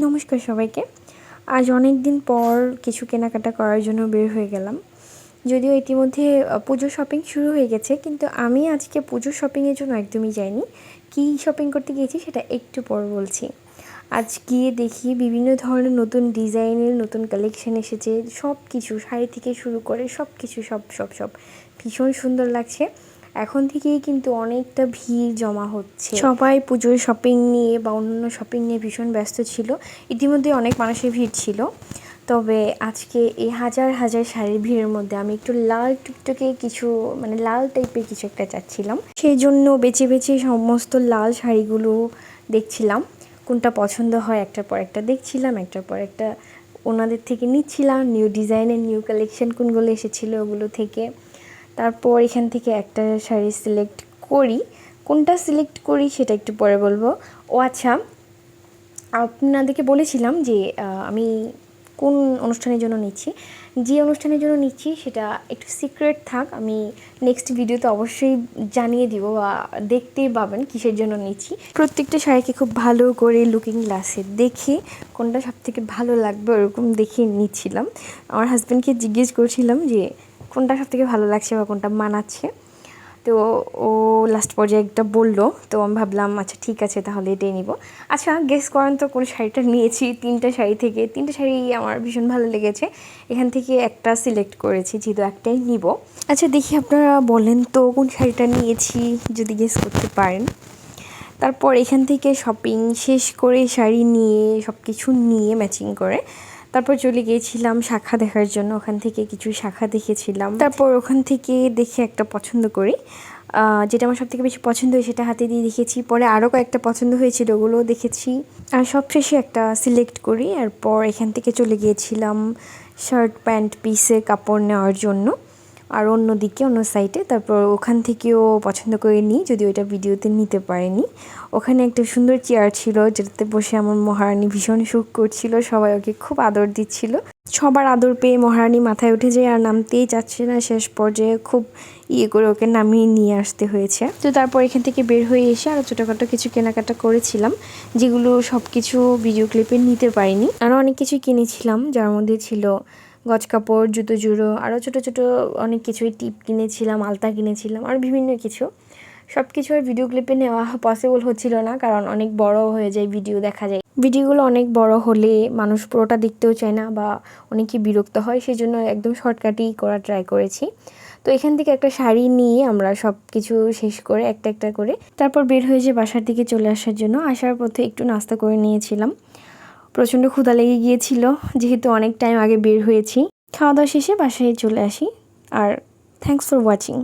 নমস্কার সবাইকে। আজ অনেক দিন পর কিছু কেনাকাটা করার জন্য বের হয়ে গেলাম। যদিও ইতিমধ্যে পুজোর শপিং শুরু হয়ে গেছে, কিন্তু আমি আজকে পুজোর শপিংয়ের জন্য একদমই যাইনি। কী শপিং করতে গিয়েছি সেটা একটু পর বলছি। আজ গিয়ে দেখি বিভিন্ন ধরনের নতুন ডিজাইনের নতুন কালেকশন এসেছে। সব কিছু শাড়ি থেকে শুরু করে সব কিছু সব ভীষণ সুন্দর লাগছে। এখন থেকেই কিন্তু অনেকটা ভিড় জমা হচ্ছে। সবাই পুজোর শপিং নিয়ে বা অন্যান্য শপিং নিয়ে ভীষণ ব্যস্ত ছিল। ইতিমধ্যে অনেক মানুষের ভিড় ছিল। তবে আজকে এই হাজার হাজার শাড়ির ভিড়ের মধ্যে আমি একটু লাল টুকটুকে কিছু লাল টাইপের কিছু একটা চাচ্ছিলাম। সেই জন্য বেছে বেছে সমস্ত লাল শাড়িগুলো দেখছিলাম, কোনটা পছন্দ হয় একটার পর একটা দেখছিলাম, একটার পর একটা ওনাদের থেকে নিচ্ছিলাম। নিউ ডিজাইনের নিউ কালেকশন কোনগুলো এসেছিলো ওগুলো থেকে। তারপর এখান থেকে একটা শাড়ি সিলেক্ট করি। কোনটা সিলেক্ট করি সেটা একটু পরে বলবো। ও আচ্ছা, আপনাদেরকে বলেছিলাম যে আমি কোন অনুষ্ঠানের জন্য নিচ্ছি। যে অনুষ্ঠানের জন্য নিচ্ছি সেটা একটু সিক্রেট থাক, আমি নেক্সট ভিডিওতে অবশ্যই জানিয়ে দিব বা দেখতেই পাবেন কিসের জন্য নিচ্ছি। প্রত্যেকটা শাড়িকে খুব ভালো করে লুকিং গ্লাসে দেখে কোনটা সবথেকে ভালো লাগবে ওরকম দেখে নিচ্ছিলাম। আমার হাজব্যান্ডকে জিজ্ঞেস করছিলাম যে কোনটা সবথেকে ভালো লাগছে বা কোনটা মানাচ্ছে। তো ও লাস্ট পর্যায়ে একটা বললো, তো আমি ভাবলাম আচ্ছা ঠিক আছে তাহলে এটাই নিব। আচ্ছা গেস করেন তো কোন শাড়িটা নিয়েছি। তিনটা শাড়ি থেকে তিনটা শাড়ি আমার ভীষণ ভালো লেগেছে। এখান থেকে একটা সিলেক্ট করেছি, যেহেতু একটাই নিব। আচ্ছা দেখি আপনারা বলেন তো কোন শাড়িটা নিয়েছি, যদি গেস করতে পারেন। তারপর এখান থেকে শপিং শেষ করে শাড়ি নিয়ে সব কিছু নিয়ে ম্যাচিং করে তারপর চলে গিয়েছিলাম শাখা দেখার জন্য। ওখান থেকে কিছু শাখা দেখেছিলাম। তারপর ওখান থেকে দেখে একটা পছন্দ করি, যেটা আমার সবথেকে বেশি পছন্দ হয় সেটা হাতে দিয়ে দেখেছি। পরে আরও কয়েকটা পছন্দ হয়েছিল, ওগুলোও দেখেছি। আর সবশেষে একটা সিলেক্ট করি। এরপর এখান থেকে চলে গিয়েছিলাম শার্ট প্যান্ট পিসে কাপড় নেওয়ার জন্য আর অন্য দিকে অন্য সাইটে। তারপর ওখান থেকেও পছন্দ করে নিই, যদিও এটা ভিডিওতে নিতে পারিনি। ওখানে একটা সুন্দর চেয়ার ছিল যেটাতে বসে আমার মহারানী ভীষণ সুখ করছিল। সবাই ওকে খুব আদর দিচ্ছিল। সবার আদর পেয়ে মহারানী মাথায় উঠে যায় আর নামতেই চাচ্ছে না। শেষ পর্যায়ে খুব করে ওকে নামিয়ে নিয়ে আসতে হয়েছে। তো তারপর এখান থেকে বের হয়ে এসে আরও ছোটোখাটো কিছু কেনাকাটা করেছিলাম, যেগুলো সব কিছু ভিডিও ক্লিপে নিতে পারিনি। আরও অনেক কিছু কিনেছিলাম, যার মধ্যে ছিল গজ কাপড়, জুতো জুড়ো, আরও ছোটো ছোটো অনেক কিছুই, টিপ কিনেছিলাম, আলতা কিনেছিলাম আর বিভিন্ন কিছু। সব কিছু আর ভিডিও ক্লিপে নেওয়া পসিবল হচ্ছিল না, কারণ অনেক বড় হয়ে যায় ভিডিও, দেখা যায় ভিডিওগুলো অনেক বড় হলে মানুষ পুরোটা দেখতেও চায় না বা অনেকে বিরক্ত হয়। সেই জন্য একদম শর্টকাটেই করা ট্রাই করেছি। তো এখান থেকে একটা শাড়ি নিয়ে আমরা সব কিছু শেষ করে একটা একটা করে তারপর বের হয়ে যে বাসার দিকে চলে আসার জন্য। আসার পথে একটু নাস্তা করে নিয়েছিলাম। প্রচণ্ড ক্ষুধা লেগে গিয়েছিল, যেহেতু অনেক টাইম আগে বের হয়েছি। খাওয়া দাওয়া শেষে বাসায় চলে আসি। আর থ্যাঙ্কস ফর ওয়াচিং।